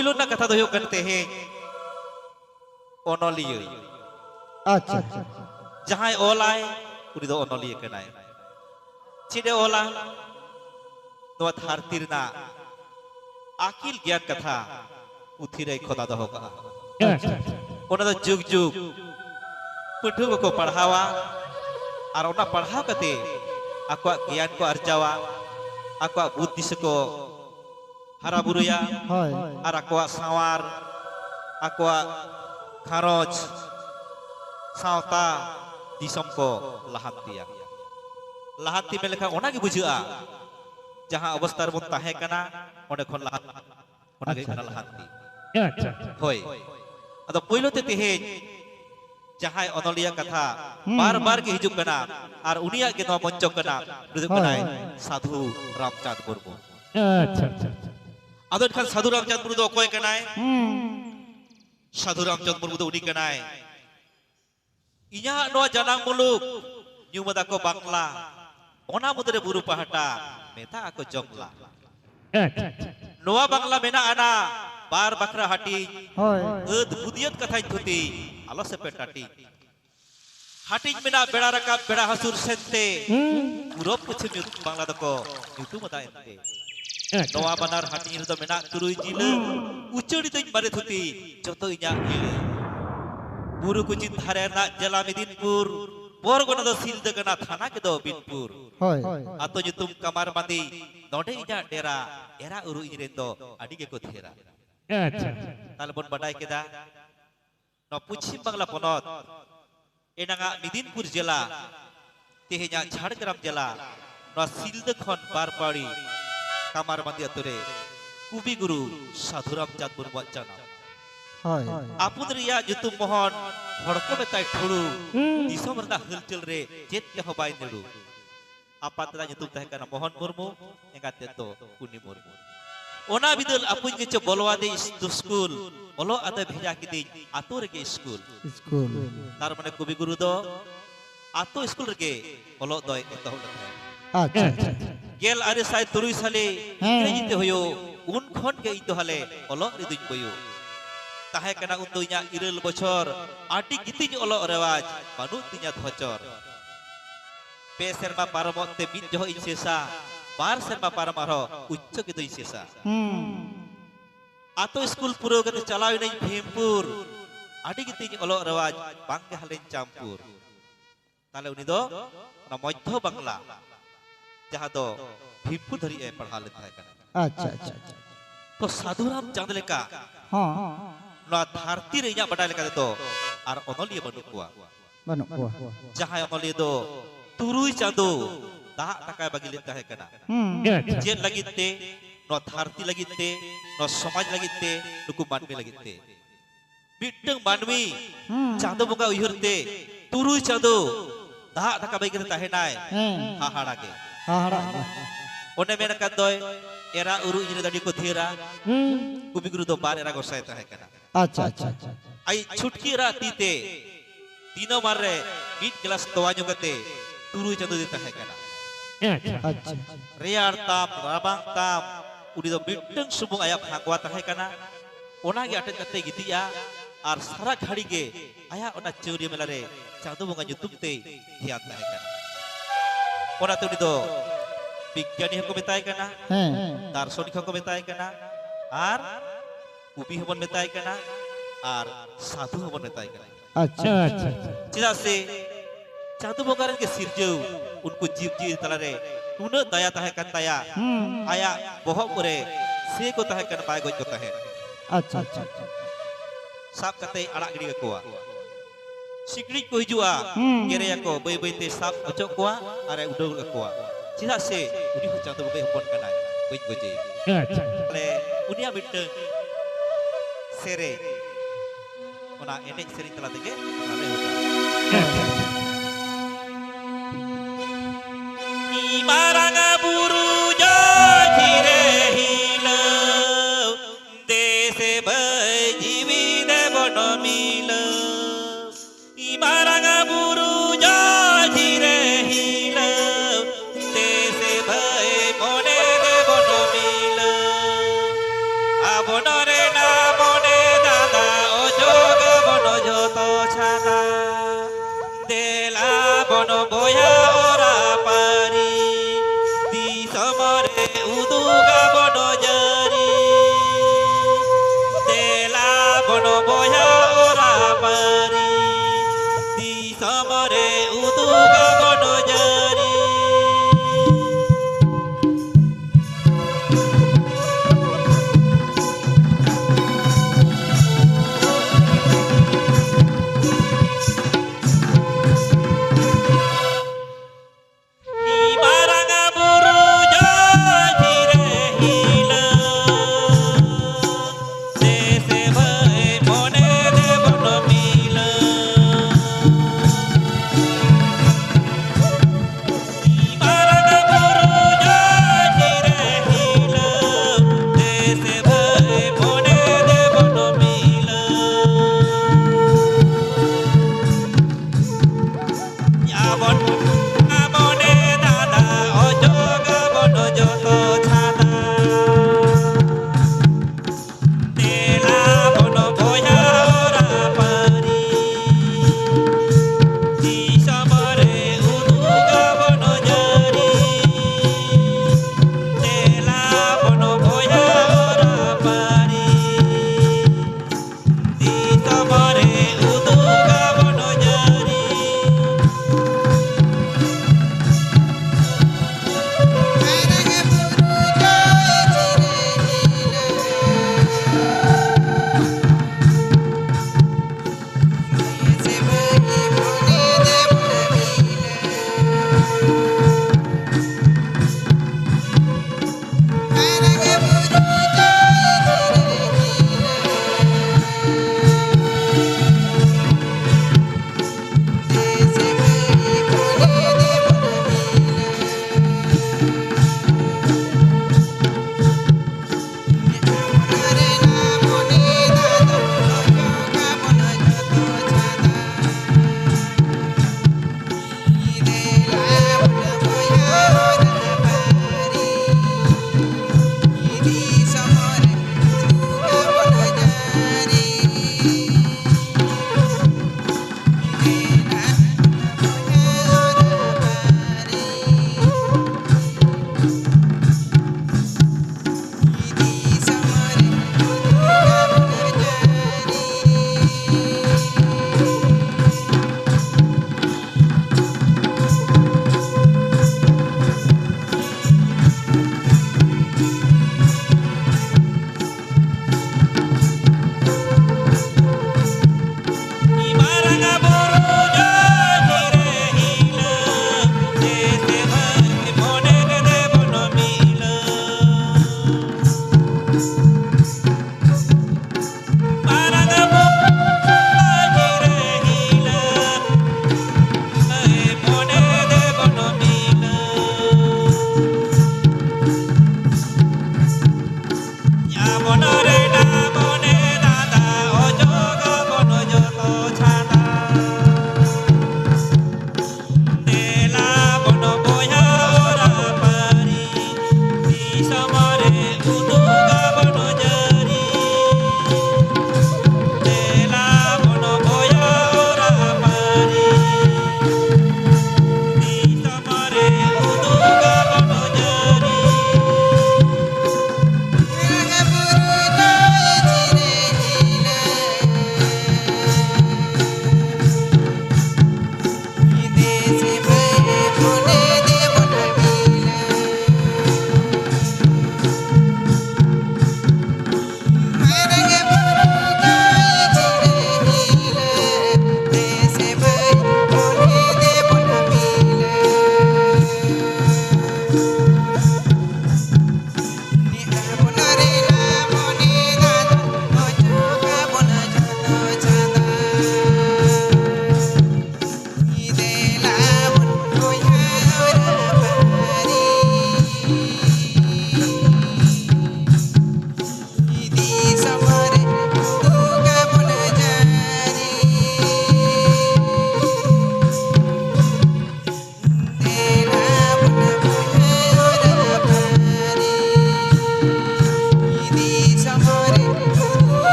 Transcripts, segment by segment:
पहलू ना कथा दो करते हैं ओनोलियो अच्छा जहां ओलाय उनी दो ओनोलियो कनाय चिदे ओला नोआ धारतीरना आकिल ज्ञान कथा उथिरे खोदा दो का ओना दो जुग जुग पठुआ को पढ़ावा और ओना पढ़ाव कते आकवा ज्ञान को अर्जावा आकवा बुद्धि से को हरा बुरुया और आकवा सावार आकवा घारोज सावता दिसम को लहातिया लहाती में लेखा ओना की बुझा जहां अवस्था रे बन ताहे कना ओने खन लहात ओना के कना लहाती होय अदो पहिलो ते तेहेज जहां अनलिया कथा बार बार के हिजुक कना और उनिया के नो मंचो कना रुजुक कनाय साधु रामचंद्र मुर्मू अच्छा अदो खान साधु रामचंद्र मुर्मू दो कोय कनाय साधु रामचंद्र मुर्मू दो उनी कनाय इया नो जनांग मुलुक न्यूमदा को बांगला ओना मुदरे बुरु पहाटा मेता ako jongla noa bangla mena ana bar bakra hati eud budiyat kathain thuti alo sepetati hati mena beda rakap beda hasur sente urop puchim bangla dako nyutum ada ente noa banar hati do mena turui jile ucuri tin bare thuti joto inya ile buru kucin dhare na jala medinpur Borgona do silda kana thana ke do binpur ato jutum kamar mandi node ija dera era uru iren do adi ke ko thera talbon badai keda no puchim bangla ponot enanga medinpur jela tehenya jhargram jela no silda khon barpari kamar mandi atore kubi guru sadhuram chat burwa chana apun riya jutum mohon हड़को बेताय ठुड़ू दिसम रना हलचल रे जेत के हबाय नेडू आपातरा जुतुम तहे कना मोहन मुर्मू एगाते तो कुनी मुर्मू ओना बिदल अपुन के च बोलवा दे स्कूल ओलो आते भेजा के दे आतो रे स्कूल तार माने कवि गुरु दो आतो स्कूल रे ओलो दो एतो अच्छा गेल आरे साय तुरुई साले इंग्रेजीते होयो उन खन के इतो हाले ओलो रे दुई बयो ताहे कना उन्दुइया इरल बछर आटी गितिज ओलो रेवाज बानु तिnya धचर पे सेरमा पारमते मिन जहो इसेसा बार सेरमा पारमारो उच्च के दो इसेसा आतो स्कूल पुरो गते चलाव नै भीमपुर आटी गितिज ओलो रेवाज बांगे हलेन चामपुर ताले उनी दो ना मध्य बांग्ला जहा दो भीमपुर धरी ए पढ़ा ले थाय कना अच्छा तो साधुराम चांद लेका हां ना धरती रे इया बडा लेका तो आर ओनलिया बनु कुआ जहां ओनलिया दो तुरुई चांदो दा टका बगिले ताहे कना जे लगिते नो धरती लगिते नो समाज लगिते नुकु मानवी लगिते बिटंग मानवी चांदो बंगा उयहरते तुरुई चांदो दा टका बगिले ताहे नाय हाहाड़ा के ओने मेन का दोय एरा उरु इने दडी को थेरा कुबी गुरु दो बार एरा गोसाय ताहे कना अच्छा आई छुटकी रा तीते तीनो मारे बीट गिलास तोवा जोगते तुरु चंदो देता है कना अच्छा रेयार ताम राबांग ताम उडी दो बिटंग सुबुंग आया भागवा ताहे कना ओना गे अटक कते गितिया आर सारा घड़ी गे आया ओना चौरी मेला रे चांदो बंगा जुतुमते ध्यान ताहे कना ओना तुडी दो विज्ञानी हको बेताय कना दार्शनिक हको बेताय कना आर उबी हबन बेताय कना आर साधु हबन बेताय कना अच्छा चिदा से चांदो बंगारन के सिरजौ उनको जीव जीव तलारे उन दया ताहे कन दया आया बहब करे से को ताहे कन बाय गज को ताहे अच्छा साप कते आड़ा गिड़ी कोआ सिकड़ी को हिजुआ गेरे को बय बयते साप अचो कोआ आरे उडौ कोआ चिदा से उनी हो चांदो बंगाय हबन कना गज गजे अच्छा ले उनिया मिट सेरे ओना एने सेरी तला देगे नाले होता इमारंगा बुरु जो धीरे हिलो देसे भय जीवी दे बनो मिलो इमारंगा बुरु जो धीरे हिलो देसे भय मोने दे बनो मिलो अब नरे ना বয়া ওরা পারি দিসমরে উদুগা বনজারি তেলা বন বয়া ওরা পারি দিসমরে উদুগা বনজারি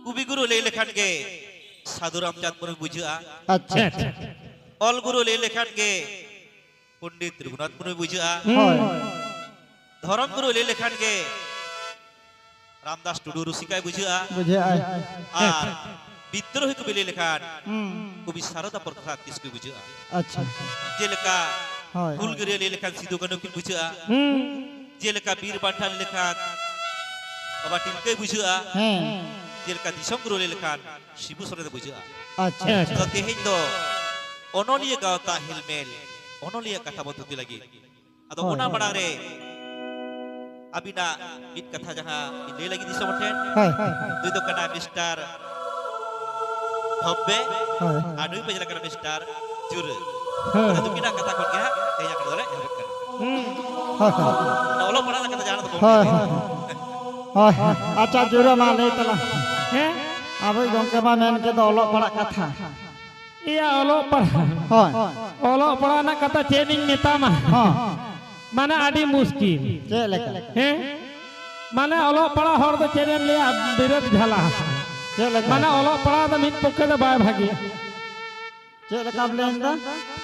कुबिगुरु ले लेखान के साधु रामचंद्र मुर्मू बुझा अच्छा ऑल गुरु ले लेखान के पंडित रघुनाथ मुर्मू बुझा धर्म गुरु ले लेखान के रामदास टुडू रुसिका बुझा और विद्रोही कवि ले लेखान कवि शारदा प्रसाद किसको बुझा अच्छा जेलका फुलगिरी ले लेखान सिधु कान्हू किन बुझा जेलका वीर बांठा ले लेखान बाबा टिलके बुझा जेलका दिसम गुरु ले लेखान शिबु सोरेन बुझा अच्छा तो तेहेñ दो ओनोलिया गावता हिलमेल ओनोलिया कथा बतुती लगी अदो ओना माड़ांग रे अबिना मिट कथा जहां ले लगी दिसम ठेन दुई दो कना मिस्टर धब्बे आडुई पजला कना मिस्टर जुर अदो किना कथा कोन के तेया कर दोले ना ओलो पड़ा कथा जाना तो अच्छा जुरा मा लई तला अब गंके मा मेन के दो ओलो पड़ा कथा iya olo pernah nak kata cening metama mana adi muskil चे लेका mana olo pernah hor to cenen le birat jhala चे लेका mana olo pernah to mit pokke to bay bhagi चे लेका ब्लेंदा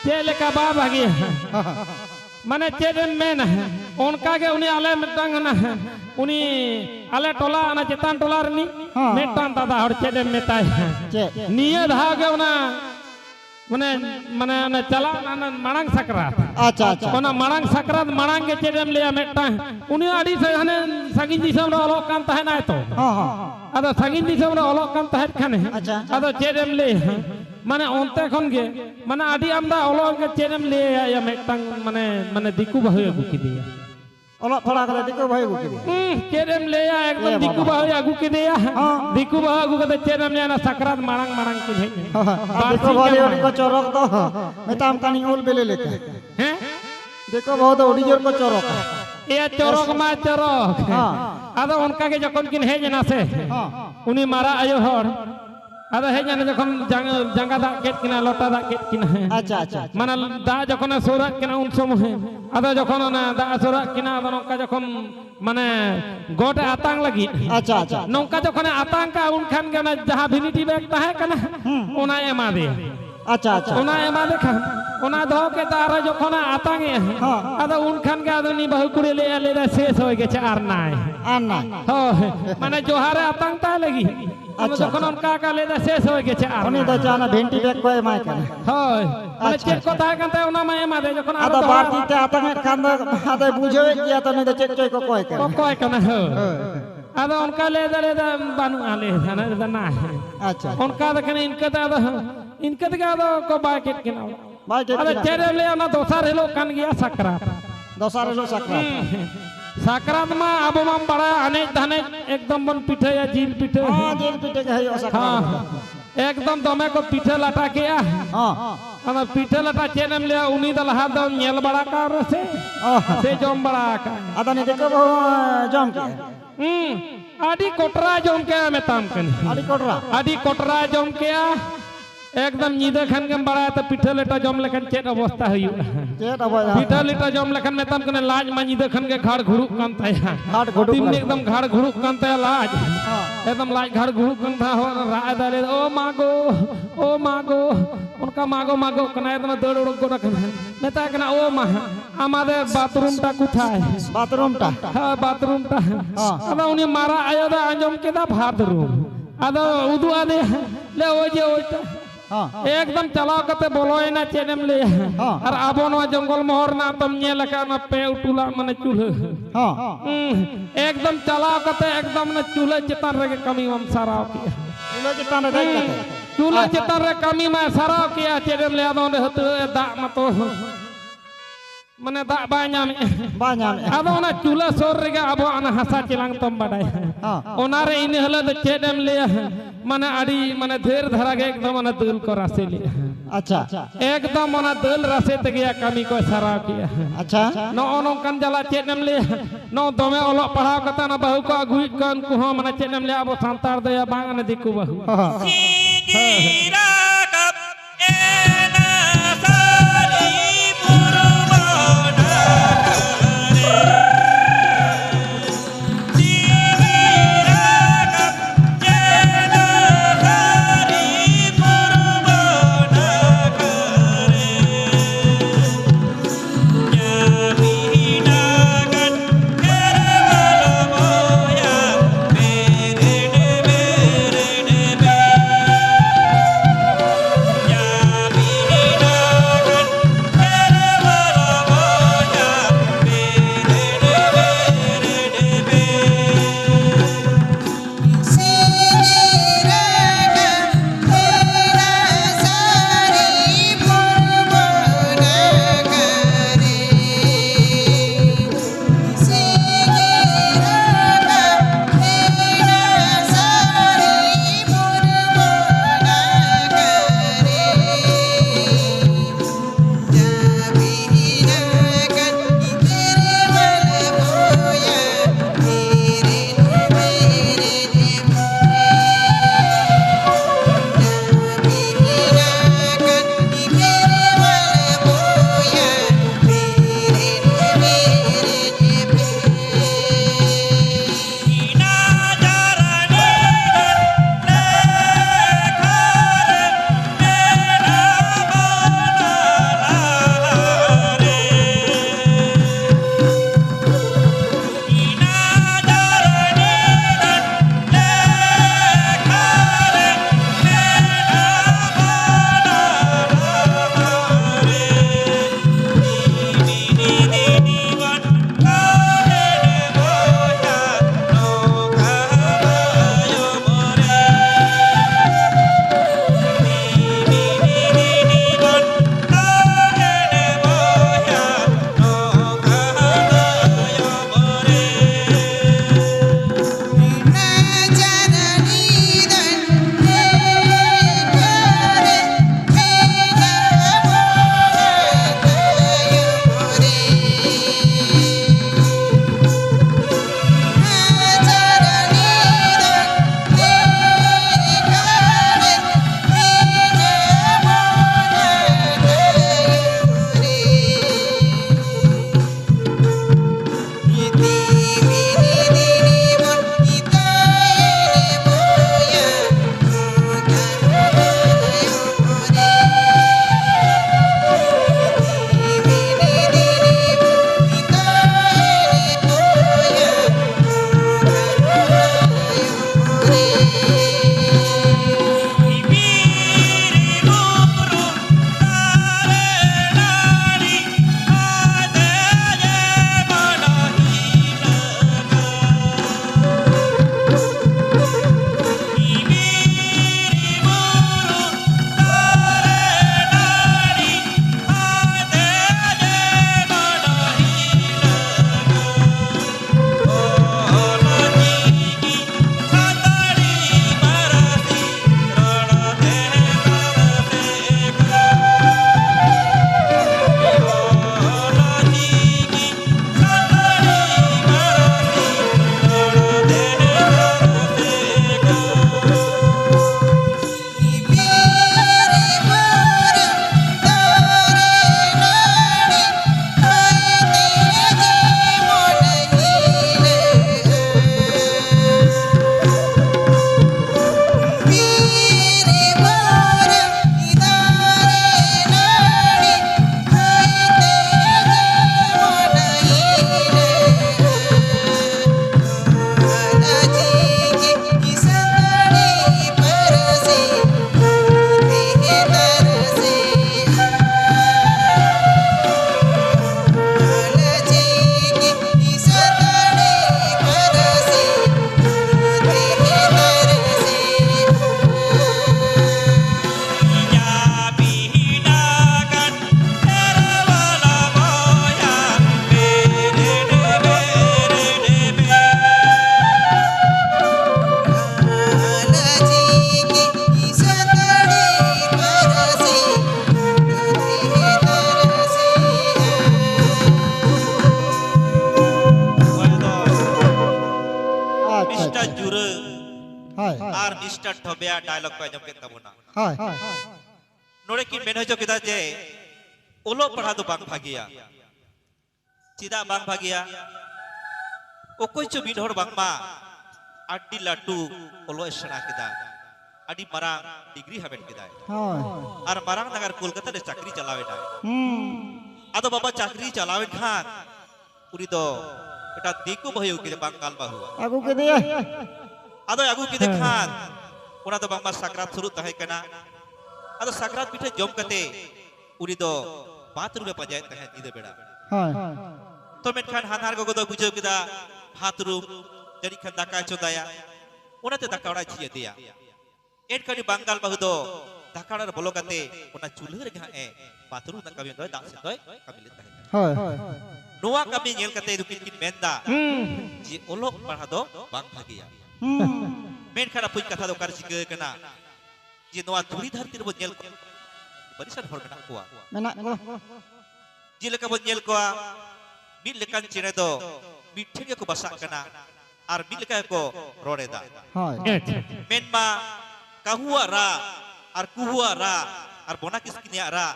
cele ka ba bhagi mana cenen mena onka ge uni ale metang na uni ale tola ana chetan tola rni metan tada hor cenen metai चे niya dhage una mane mane chala na marang sakrat अच्छा अच्छा ona marang sakrat marang ge cedem leya metang uni adi hane sagin disam ro olok kan tahena to हां हां ado sagin disam ro olok kan tahet khane अच्छा ado cedem le mane onte khon ge mane adi amda olok ge cedem le ya metang mane diku bahu agu kidiya ओलो पड़ा करे दिको भाई को के cedem le ya ekdam diku bahu agu kidiya diku bahu agu kate cedem le na sakrat marang marang ki bhai दिको भाई उनको चोरक तो मेताम कानी उल बेले लेके हैं देखो बहुत ओडिजर को चोरक iya corok ma corok ado onka ge jokon kin hej na se uni mara ayo hor ado hej na jokon janga da ket kina lota da ket kina अच्छा अच्छा mana da jokon surat kina un somohe ado jokon na da surat kina ado onka jokon mane gote atang lagi अच्छा अच्छा nongka jokon atang ka un khan ge na jaha vinity bag tahe kana ona ema de अच्छा अच्छा ona ema de khan ona do ke tara jokon atang e ado un khan ge ado ni bahu kure le ale da ses hoy geche ar nai आना মানে জোহারে আতঙ্কটা লাগি আমি যখন কাকা লেদা শেষ হয়ে গেছে আর उनी तो जाना भेंटी बैग को माय करे হয় মানে চেক কথা কানতে ওনা মায়ে মাদে যখন আর आदा बार जीते आता में कांद आदा बुझे किया तो नहीं तो चेक चेक को कोई करे কয় কেন আদা অনকা লেদা বানু আলে না না अच्छा অনকা দেখেন ইনকা দাদা ইনকা থেকে আদা কো বাকেট কিনা भाई के আদা চেরে লে না দোসার হেলো কান গিয়া সাকরাত दोसारे लो सकरा সাকরাত মা আবো মাম বড়া অনেক ধানে একদম বন পিঠে या জিল পিঠে हां जेल पीटे के है सकरा हाँ एकदम दमे को पीठे लटा किया हाँ पीठे लटा चेन एम लिया उन्हीं द लहा दो नेल बड़ा का से जम बड़ा का अदा नहीं देखो बहु जम के आदि कोटरा जम के मेताम कनी आदि कोटरा जम के एकदम नींद खान के बड़ा तो पीठे लेटा जम लेखन चेत अवस्था हुई पीठे लेटा जम लेखन मेताम कने लाज मा नींद खान के घाड़ घुड़ुक कान ताया तीन एकदम घाड़ घुड़ुक कान ताया लाज एकदम लाज घाड़ घुड़ुक कान था हो राय दाले ओ मागो उनका मागो मागो कना एकदम दौड़ उड़क को रखना मेता कना ओ मा आमादे बाथरूम टा कुथाय हां बाथरूम टा अदा उनी मारा आयो दा आंजम के दा बाथरूम अदा उदु आदे ले ओ जे ओटा एकदम चलाव कते बोलोय ना चेनेम ले और आबो नो जंगल मोहर ना तम ने लका ना पे उटुला माने चूल्हा एकदम चलाव कते एकदम ना चूल्हा चितान रे कमी हम साराव किया चूल्हा चितान रे कमी में साराव किया चेनेम ले आदो ने हत दा मतो माने दा बाኛम आदो ना चूल्हा सोर रे आबो अना हसा चिलांग तम बडाय ओना रे इन हले द चेनेम ले माने आड़ी माने धेर धरा के एकदम माने दिल को रासे लिया अच्छा एकदम माने दिल रासे ते गया कमी को सारा किया अच्छा नो नो कन जला चेनम ले नो दमे ओलो पढ़ाव कता ना बहु को अगुई कन को हम माने चेनम ले अब संतार दया बांगन दिकु बहु सीरा कप एना सारी पुरमाना मिस्टर जुरे हाय और मिस्टर ठोबिया डायलॉग को आजम के तबना हाय नोड़े की मेन हो किदा जे ओलो पढ़ा तो बांग भागिया चिदा बांग भागिया ओकोय चो बिन हर बांग मा आडी लाटू ओलो एसना किदा आडी मारांग डिग्री हाबेट किदा हाय और मारांग नगर कोलकाता रे चाकरी चलावे डा आदो बाबा चाकरी चलावे खान उरी दो এটা দেখো ভয় কি বাঙ্গাল বাহু আগু কে দিয়ে আদো আগু কি দেখান ওনা তো বাংলা সাকরাত শুরু তাহে কেনা আদো সাকরাত পিঠে জম কতে উরি দো বাথরুম রে পাজায় তাহে দিদে বেড়া হায় তো মেনখান হানার গগো দো বুঝো কিদা বাথরুম জরি খান দাকা চোদায়া ওনাতে দাকা ওড়া ছিয়ে দিয়া এট কানি বাঙ্গাল বাহু দো দাকাড়ার বলো কতে ওনা চুলহ রে গায়ে বাথরুম না কবি দয় দাসে দয় কবিলে তাহে হায় নোয়া কবি নেল কতে দুকিন কিন মেন্দা যে ওলক পড়া দো বাং ভাগিয়া मेन खाना पुज कथा दो कर सिके कना जे नोआ धुरी धरती रे बो नेल को परिसर हर मेना कोआ मेना को जे लेका बो नेल कोआ मिल लेकान चेने दो मिठे के को बसा कना आर मिल लेका को रोड़े दा हाय मेन मा काहुआ रा आर कुहुआ रा आर बोना किसकिनिया रा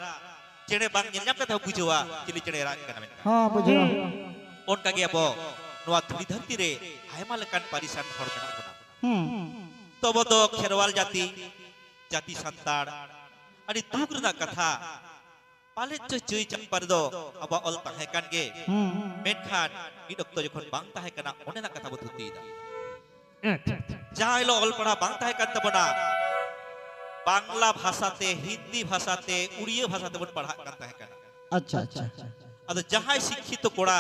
चेने बांग नेल न्याम कथा बुझवा चिली चेने रा कना मेन हां बुझो ओन का गे बो नोआ धुरी धरती रे आयमा लेकान परिसर हर मेना कोना तब तो खेरवाल जाति जाति संताड़ अड़ी दुख रना कथा पाले चुई चंपर दो अब ऑल ताहे कान गे मेनखान मिद अक्तो जखन बांग ताहे कना ओनेना कथा बो धुती दा जायलो ऑल पढ़ा बांग ताहे कान तबना बांग्ला भाषाते हिंदी भाषाते उड़िया भाषाते बन पढ़ा कान ताहे कना अच्छा अच्छा अद जहां शिक्षित कोड़ा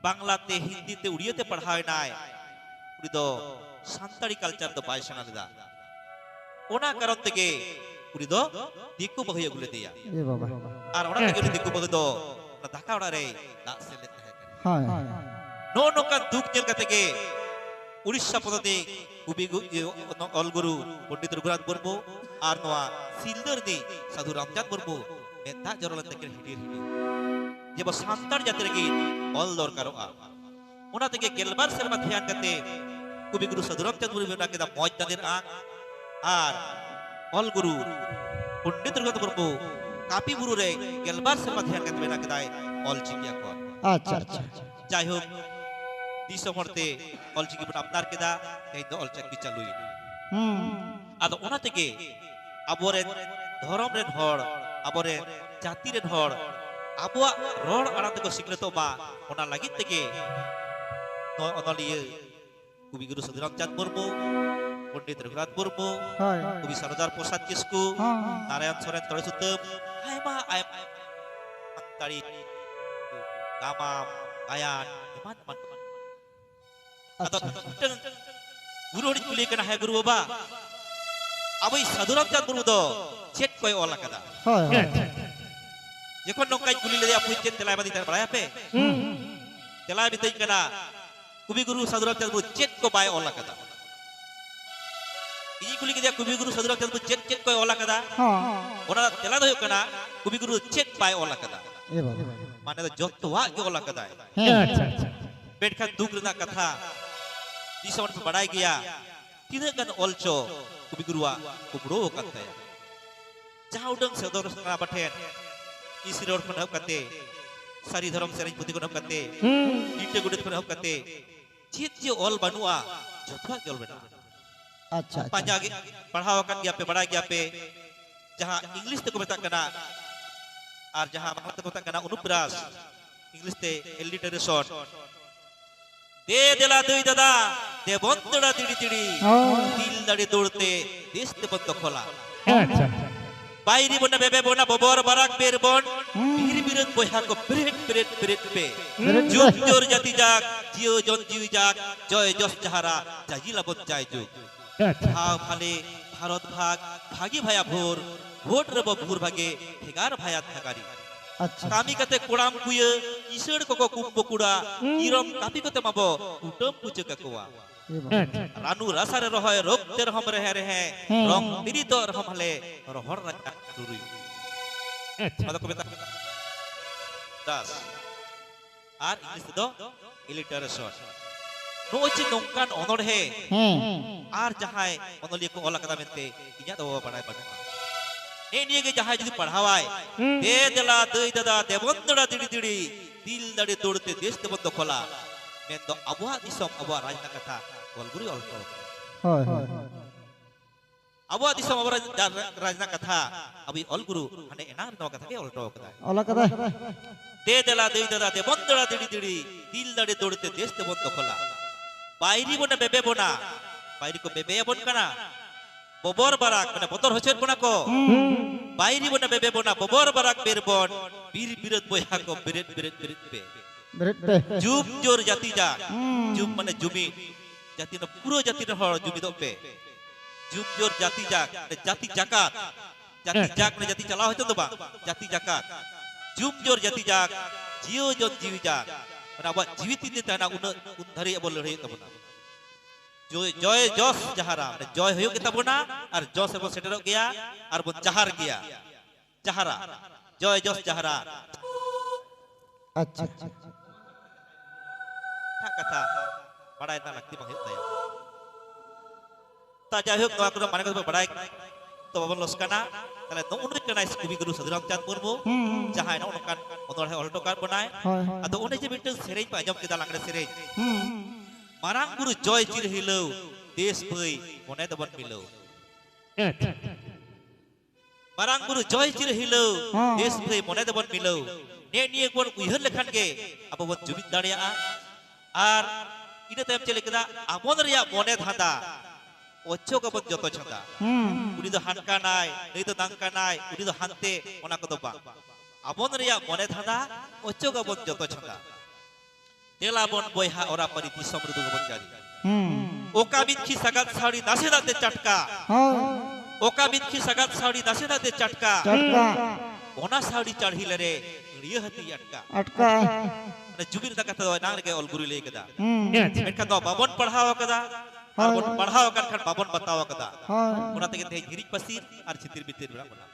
बांग्लाते हिंदीते उड़ियाते पढ़ावे नाय उड़ी दो सांताड़ी कल्चर दो बाय सना दा ओना कारण तेगे उड़ी दो दिकु बहय गुले दिया ए बाबा और ओना तेगे दिकु बह दो ना दाका ओड़ा रे दा से लेते है हाय नो नो का दुख जेल कते के उड़ीसा पदते उबी अलगुरु पंडित रघुनाथ मुर्मू और नोआ सिलदर दी साधु रामचंद्र मुर्मू मेता जरलन तके हिडिर हिडिर जे बो सांताड़ जाति रे ऑल दरकारोआ ओना तेगे गेलबार सेरमा ध्यान कते कवि गुरु साधु रामचंद्र मुर्मू ना केदा मौज तादेर आंग are all Guru Pandit Raghunath Murmu copy बुरु रे गेलबार सेरमा ध्यान कते मेना केदाय ऑल चिकिया को अच्छा अच्छा जाय होक दिसमरते ऑल चिकी बन आपनार केदा ए दो ऑल चक्की चालुई आदो ओना तेगे आबोरे धर्म रेन हर आबोरे जाति रेन हर आबुआ रोड आड़ा तको सिखलेतो बा ओना लागि तेगे अनलिए कवि गुरु साधु रामचंद्र मुर्मू पंडित रघुनाथ मुर्मू कवि सरदार प्रसाद किस्कु नारायण सोरेन तोड़े सुतम आयमा अंताड़ी गामा गायन एमान एमान अतो गुरु हड़ी कुली कना है गुरु बाबा अबई साधु रामचंद्र मुर्मू दो चेट कोय ओला कदा जखन नोकाय कुली ले आपु चेट तेलाय बादी बड़ाया पे तेलाय बितई कना कवि गुरु साधु रामचंद्र मुर्मू चेट को बाय ओला कदा इजी कुली के कवि गुरु साधु रामचंद्र मुर्मू चेट चेट को ओला कदा ओना तेला दो कना कवि गुरु चेट बाय ओला कदा ए बाबा माने तो जत्तवा के ओला कदा अच्छा अच्छा बेटखा दुख रना कथा दिसवन पे बड़ाई गया तिने गन ओलचो कवि गुरुआ कुबड़ो कते जहां उडंग सदर सना बठेन इसिरोर खन हब कते सारी धर्म सेरें पुति खन हब कते नीटे गुडे खन हब कते चेत जे ऑल बनुआ जथवा के ऑल बेटा अच्छा अच्छा Panja पढ़ाव kan gya pe bada gya pe jaha English te ko metak kana ar jaha bangla te ko metak kana unupras English te alliteration दे दिला दुई दादा दे बंदड़ा तिड़ी तिड़ी दिल दाड़ी दौड़ते देश ते बंद खोला अच्छा বাইরি বনা বেবে বনা ববর বারাক বের বন বীর বিরত বইহা কো ব্রেড ব্রেড ব্রেড পে যুগ জোর জাতি জাগ জিও জন জিউ জাগ জয় জস যাহারা জাজিলা বন যায় যুগ अच्छा ভাও ফালে ভারত ভাগ ভাগি ভায়া ভোর ভোট রে ভোর ভাগে হেগার ভায়া থাকারি अच्छा কামি কাতে কোড়াম কুয়ে কিশোর কো কুম্ব কুড়া কিরম কাপি কতে মাবো উটম পুজে কাকুয়া अच्छा রানু রাসারে রহয় রক্তে রহম রেহে রেহে রং তিরিত রহম হলে রহর রাজা দুরুই अच्छा মাদক কবিতা দাস আর ইংলিশ দ ইলিটারেশন নোচি নংকান অনড়হে আর যাহাই অনলিয়া কো অলা কাদা মেনতে ইঞা দ বাড়াই বাড়াই এই নিয়ে গে যাহাই যদি পড়াওয়াই দে দেলা দই দাদা দেবন্দড়া দিড়ি দিড়ি দিল দাড়ি দৌড়তে দেশ দেবন্দ খোলা মেন দ আবহাওয়া দিসম আবহাওয়া রাজনা কথা গলগুরি অল্প হয় হয় আবহাওয়া দিসম আবহাওয়া রাজনা কথা আবি অলগুরু মানে এনার ন কথা কে অল্টো কথা ওলা কথা দে দেলা দই দাদা দেবন্দড়া দিড়ি দিড়ি দিল দাড়ি দৌড়তে দেশ দেবন্দ খোলা বাইরি বনা বেবে বনা বাইরি কো বেবে বন কানা ববর বারাক মানে বতর হছেন বনা কো বাইরি বনা বেবে বনা ববর বারাক বের বন বীর বিরত বইহা কো বিরেত বিরেত বিরেত পে ব্রেড পে যুগ জোর জাতি যা যুগ মানে জমি জাতি না পুরো জাতির হর জমি দো পে যুগ জোর জাতি জাক মানে জাতি জাকাত জাতি জাক মানে জাতি চালা হয়তো তো বা জাতি জাকাত যুগ জোর জাতি জাক জিও জন জিবি জাক মানে আবার জীবিত দিতে তানা উন ধরে বল লড়াই তাবনা জয় জয় জস যাহারা মানে জয় হইও কে তাবনা আর জস এবং সেটারও গিয়া আর বন জাহার গিয়া যাহারা জয় জস যাহারা अच्छा अच्छा kata badai na lakti bang hita ya ta jai hok noa kuno mane ko badai to babon loskana tale no unri kana kubi guru sadram chan murmu jahai na onokan onor hai olto kan banai ado one je bitu serei pa jom kita langre serei marang guru joy chir hilau des bhai mone dobon milau अच्छा marang guru joy chir hilau des bhai mone dobon milau ne niye kon uihar lekhan ge abo bon jubit daria আর ইটা তাইম চলে কেদা আমন রিয়া মনে ধাঁধা অচ্ছো কবন যত ছাদা উনি তো হানকা নাই এই তো দাঙ্কা নাই উনি তো হানতে ওনা কত বা আমন রিয়া মনে ধাঁধা অচ্ছো কবন যত ছাদা তেলা বন বইহা ওরা পরি দিসম রুদু কবন জারি ওকা বিদখি সাগাত সাড়ি দাসে দাতে চাটকা ওকা বিদখি সাগাত সাড়ি দাসে দাতে চাটকা चटका ওনা সাড়ি চাড়হিলে রে রিয়া হাতি আটকা अटका মানে জুবির দা কথা দয় নাং রে অল গুরু লে কেদা अच्छा মেনখান দো বাবন পড়াও কদা আর বন পড়াও কান খান বাবন বাতাও কদা হয় ওনা থেকে ধীরিক পাসির আর ছিতির বিতির বড়া বনা